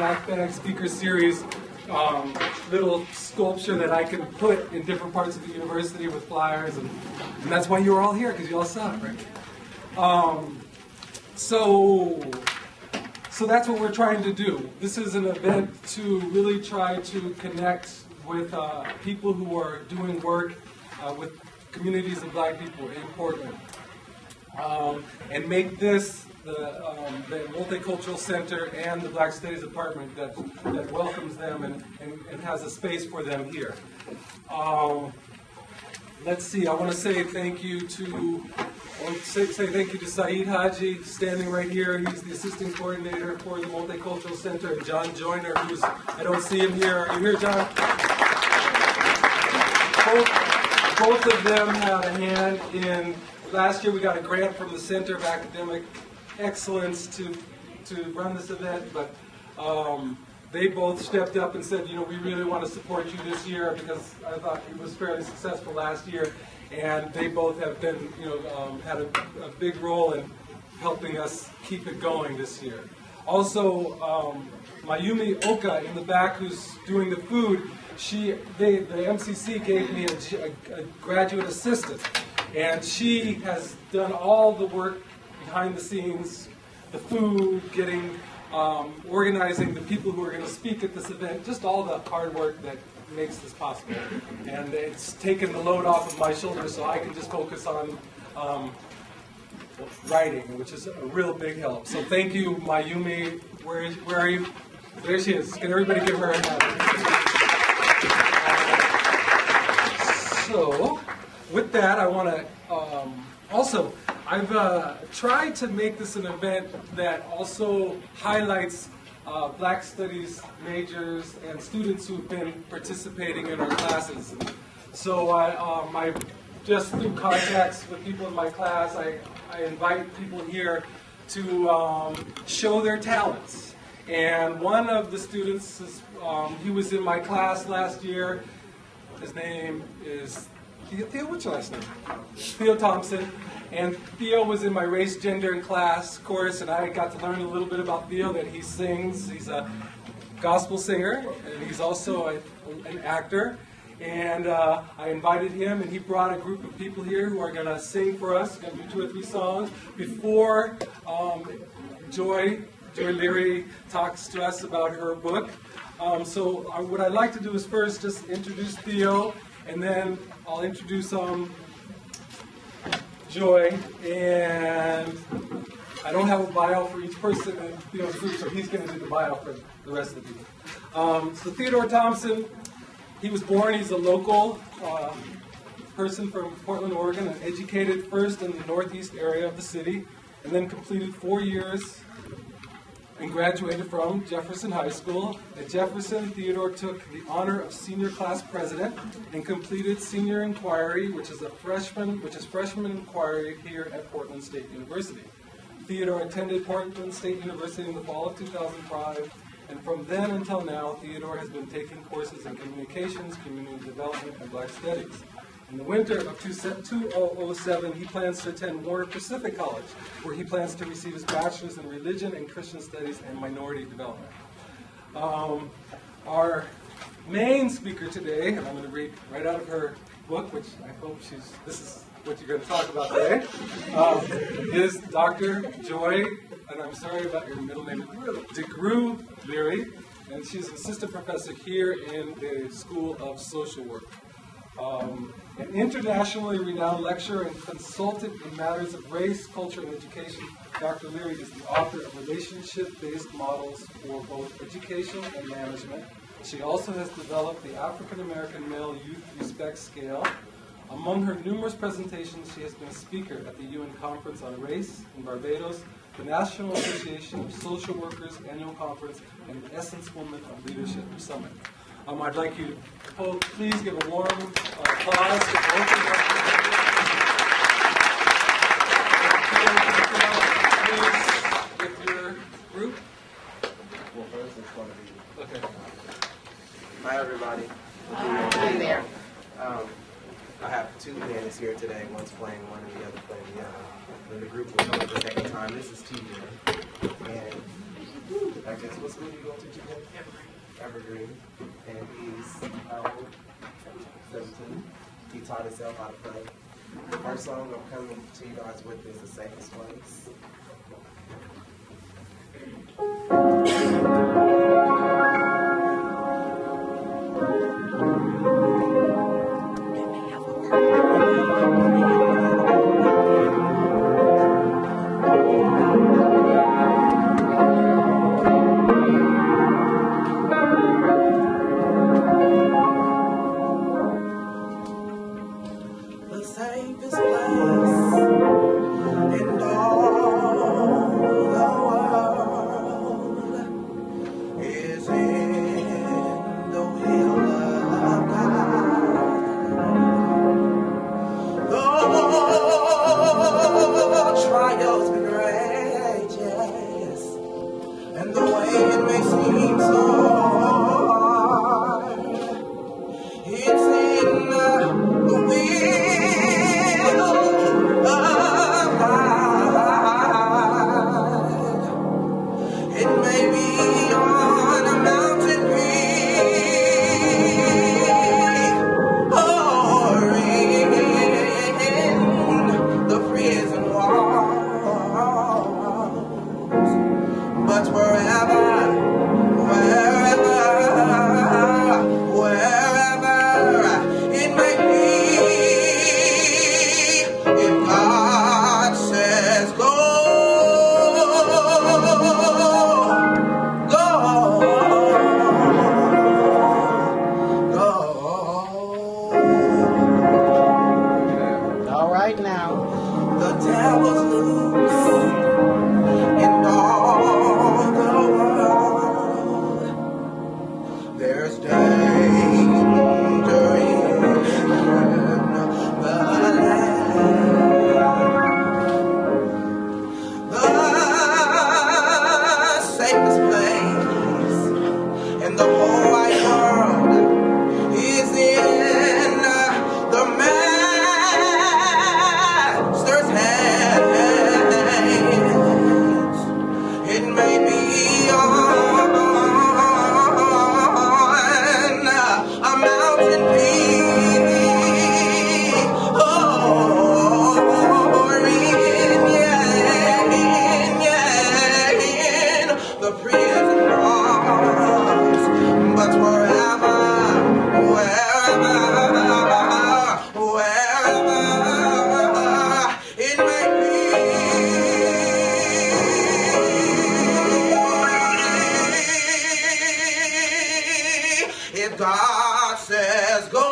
Black Bag Speaker Series little sculpture that I can put in different parts of the university with flyers, and that's why you were all here, because you all saw it, right? So that's what we're trying to do. This is an event to really try to connect with people who are doing work with communities of Black people in Portland, and make this the Multicultural Center and the Black Studies Department that welcomes them and has a space for them here. Let's see, I want to say thank you to Saeed Haji, standing right here. He's the assistant coordinator for the Multicultural Center, and John Joyner, who's, I don't see him here. Are you here, John? Both of them had a hand in, last year we got a grant from the Center of Academic Excellence to run this event, but they both stepped up and said, you know, we really want to support you this year, because I thought it was fairly successful last year, and they both have been, you know, had a big role in helping us keep it going this year. Also, Mayumi Oka in the back, who's doing the food, the MCC gave me a graduate assistant, and she has done all the work behind the scenes, the food, getting, organizing the people who are going to speak at this event, just all the hard work that makes this possible. And it's taken the load off of my shoulders, so I can just focus on writing, which is a real big help. So thank you, Mayumi. Where are you? There she is. Can everybody give her a hand? So, with that, I want to also, I've tried to make this an event that also highlights Black Studies majors and students who've been participating in our classes. So I just through contacts with people in my class, I invite people here to show their talents. And one of the students, he was in my class last year. His name is Theo, what's your last name? Theo Thompson. And Theo was in my race, gender, and class course, and I got to learn a little bit about Theo, that he sings. He's a gospel singer, and he's also an actor. And I invited him, and he brought a group of people here who are going to sing for us, going to do 2 or 3 songs, before Joy Leary talks to us about her book. So what I'd like to do is first just introduce Theo, and then I'll introduce Joy, and I don't have a bio for each person in Theo's group, so he's going to do the bio for the rest of the people. So Theodore Thompson, he was born, he's a local person from Portland, Oregon, and educated first in the northeast area of the city, and then completed 4 years and graduated from Jefferson High School. At Jefferson, Theodore took the honor of senior class president and completed senior inquiry, which is freshman inquiry here at Portland State University. Theodore attended Portland State University in the fall of 2005, and from then until now, Theodore has been taking courses in communications, community development, and Black studies. In the winter of 2007, he plans to attend Warner Pacific College, where he plans to receive his bachelor's in religion and Christian studies and minority development. Our main speaker today, and I'm going to read right out of her book, which I hope this is what you're going to talk about today, is Dr. Joy, and I'm sorry about your middle name, DeGruy Leary, and she's an assistant professor here in the School of Social Work. An internationally renowned lecturer and consultant in matters of race, culture, and education, Dr. Leary is the author of relationship-based models for both education and management. She also has developed the African American Male Youth Respect Scale. Among her numerous presentations, she has been a speaker at the UN Conference on Race in Barbados, the National Association of Social Workers Annual Conference, and the Essence Women of Leadership Summit. I'd like you to please give a warm applause to both of them. Please, with your group. Well, first it's going to be. Okay. Hi, everybody. Hi there. I have 2 bands here today. One's playing one and the other playing the other. And the group will come for the second time. This is TJ. And I guess what school do you go to today? Evergreen. And he's how old? 17. He taught himself how to play. The first song I'm coming to you guys with is The Safest Place. The safest place in all the world is in the will of God. Though trials be great, yes, and the way it may seem so hard, it's in the will of God. It may be on a mountain peak or in the prison walls, but wherever it may be, if God says go, go. All right now. The devil's loose in all the world. There's danger in the land. The safest place in the whole wide world is in the Master's hands. It may be on a mountain peak or in the prison walls, but wherever it may be, if God says go,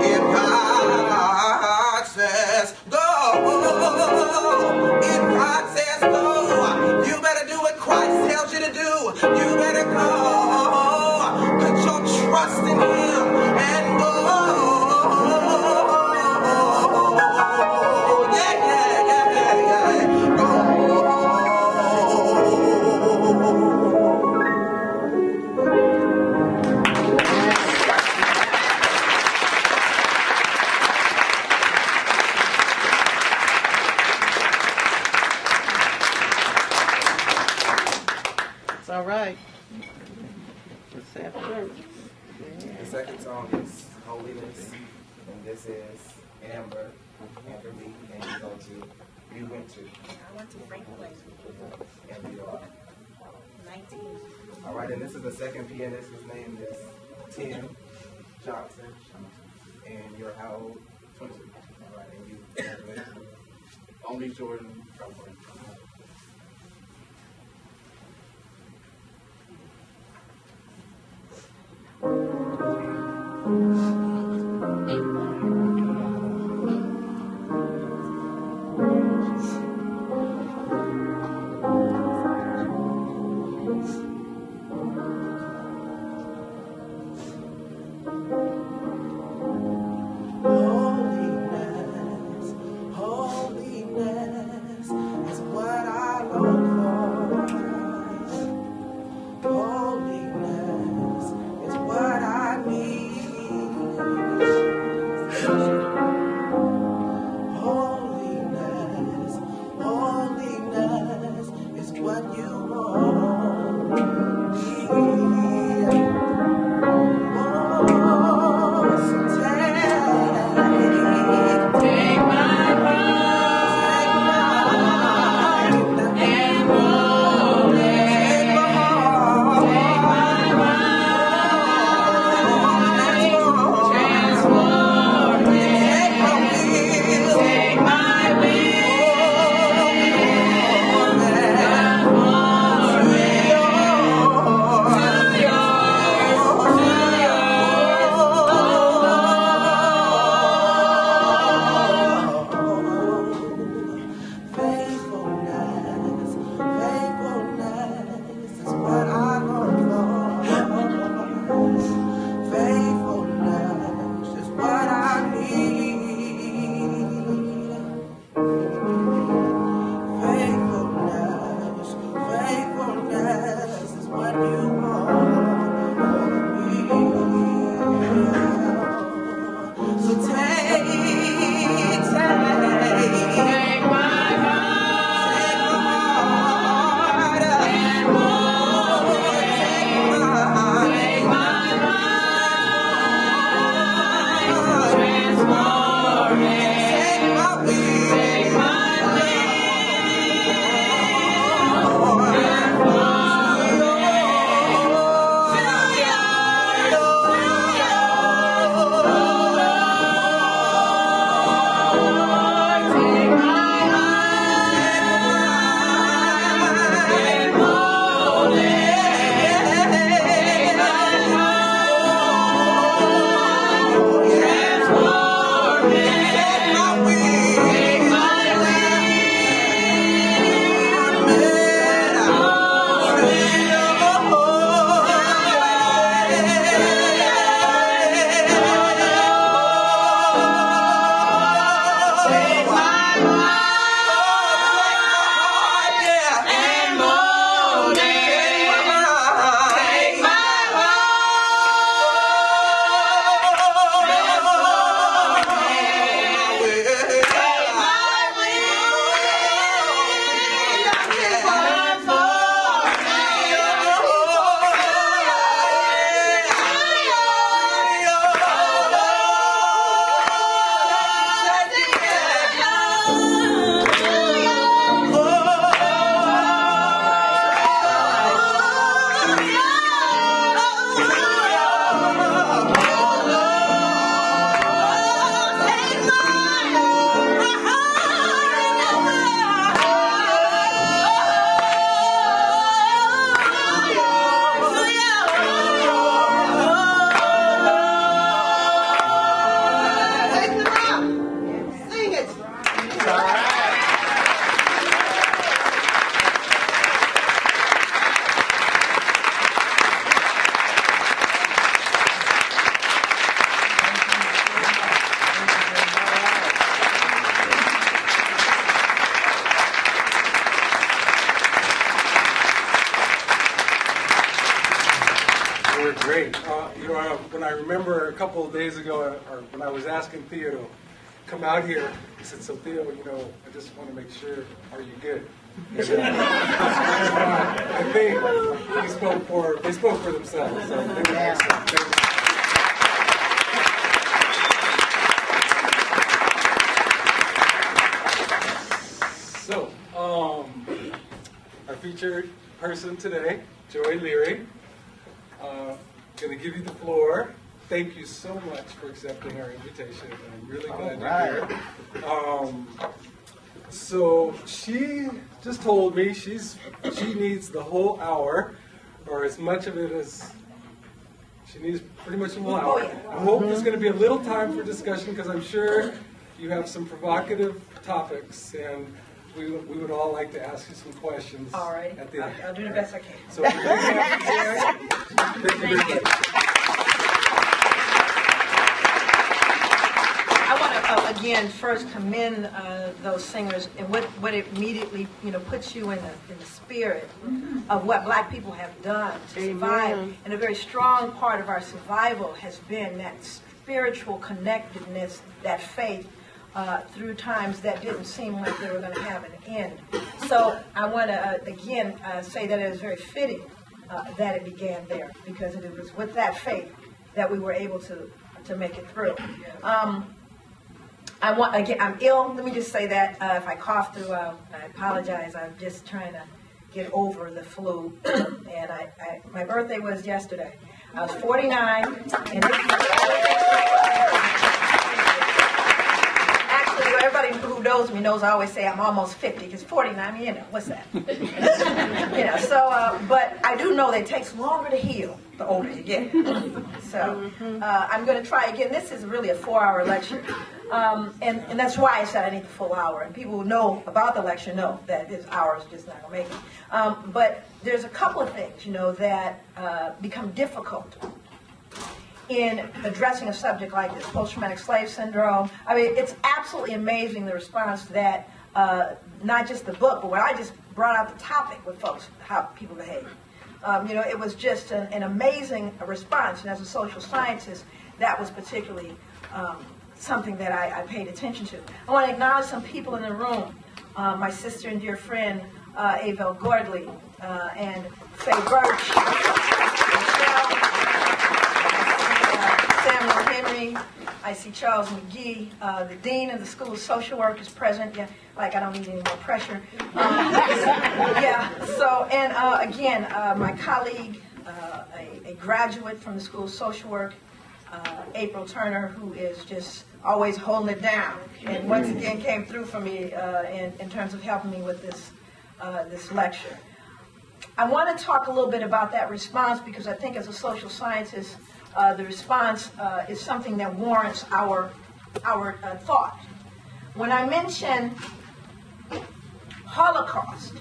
if God says go, if God says go, you better do what Christ tells you to do. You better go. Put your trust in Him and go. Yeah, yeah, yeah, yeah, yeah. Go. It's all right. Let's have church. The second song is Holiness, and this is Amber, Amber B, and you go to, you went to, I went to Franklin, and you are. 19. All right, and this is the second pianist. His name is Tim Johnson, and you're how old? 22. All right, and you, Only Jordan Crawford. Holiness is They were great. When I remember a couple of days ago, or when I was asking Theo to come out here, he said, "So Theo, I just want to make sure, are you good?" And, I think they spoke for themselves. So they were excellent. So, our featured person today, Joy Leary, going to give you the floor. Thank you so much for accepting our invitation. I'm really glad you're here. So she just told me she needs the whole hour, or as much of it as she needs, pretty much the whole hour. I hope there's going to be a little time for discussion because I'm sure you have some provocative topics, and we would all like to ask you some questions. All right. At the end. I'll do the best I can. So thank you. I want to again first commend those singers and what it immediately puts you in the spirit of what Black people have done to survive. And a very strong part of our survival has been that spiritual connectedness, that faith. Through times that didn't seem like they were going to have an end. So I want to, again, say that it is very fitting that it began there, because it was with that faith that we were able to make it through. I'm ill. Let me just say that. If I cough through, I apologize. I'm just trying to get over the flu. And my birthday was yesterday. I was 49, and everybody who knows me knows I always say I'm almost 50, because 49, what's that? But I do know that it takes longer to heal the older you get. So I'm going to try again. This is really a 4-hour lecture. And that's why I said I need the full hour. And people who know about the lecture know that this hour is just not going to make it. But there's a couple of things, that become difficult in addressing a subject like this, post-traumatic slave syndrome. I mean, it's absolutely amazing the response that, not just the book, but when I just brought out the topic with folks, how people behave. It was just an amazing response, and as a social scientist, that was particularly something that I paid attention to. I want to acknowledge some people in the room, my sister and dear friend, Avell Gordley, and Faye Birch, Michelle, Samuel Henry, I see Charles McGee, the Dean of the School of Social Work is present. Yeah, like I don't need any more pressure. Again, my colleague, a graduate from the School of Social Work, April Turner, who is just always holding it down, and once again came through for me in terms of helping me with this lecture. I want to talk a little bit about that response, because I think as a social scientist, the response is something that warrants our thought. When I mention Holocaust,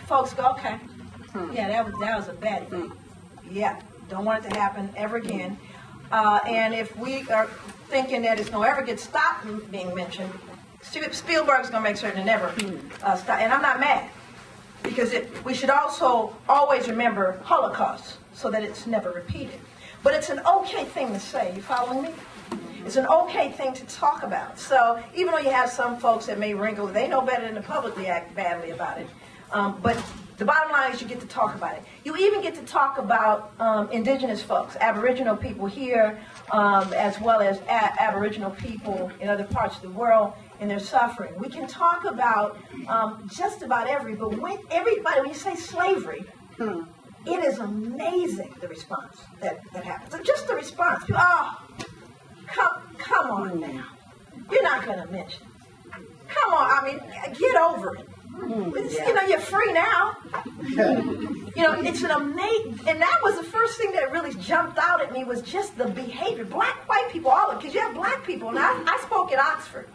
folks go, okay, yeah, that was a bad thing. Yeah, don't want it to happen ever again. And if we are thinking that it's going to ever get stopped being mentioned, Spielberg's going to make certain it never stop. And I'm not mad, because we should also always remember Holocaust so that it's never repeated. But it's an okay thing to say. You following me? It's an okay thing to talk about. So even though you have some folks that may wrinkle, they know better than to publicly act badly about it. But the bottom line is you get to talk about it. You even get to talk about indigenous folks, Aboriginal people here, as well as Aboriginal people in other parts of the world and their suffering. We can talk about just about but when you say slavery, it is amazing the response that happens. So just the response. Come on now. You're not going to mention it. Come on, I mean, get over it. You're free now. It's an amazing, and that was the first thing that really jumped out at me, was just the behavior. Black, white people, all of it, because you have black people, and I spoke at Oxford,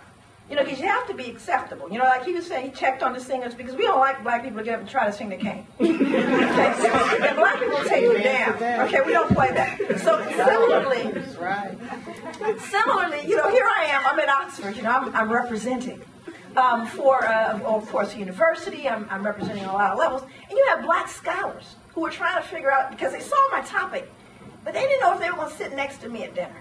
because you have to be acceptable. Like he was saying, he checked on the singers, because we don't like black people to get up and try to sing the cane. And black people take you down. Okay, we don't play that. So similarly, here I am, I'm at Oxford, I'm representing. For, of course, the university, I'm representing a lot of levels, and you have black scholars who were trying to figure out, because they saw my topic, but they didn't know if they were going to sit next to me at dinner.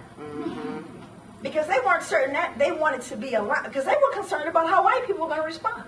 Because they weren't certain that they wanted to be alive, because they were concerned about how white people were going to respond.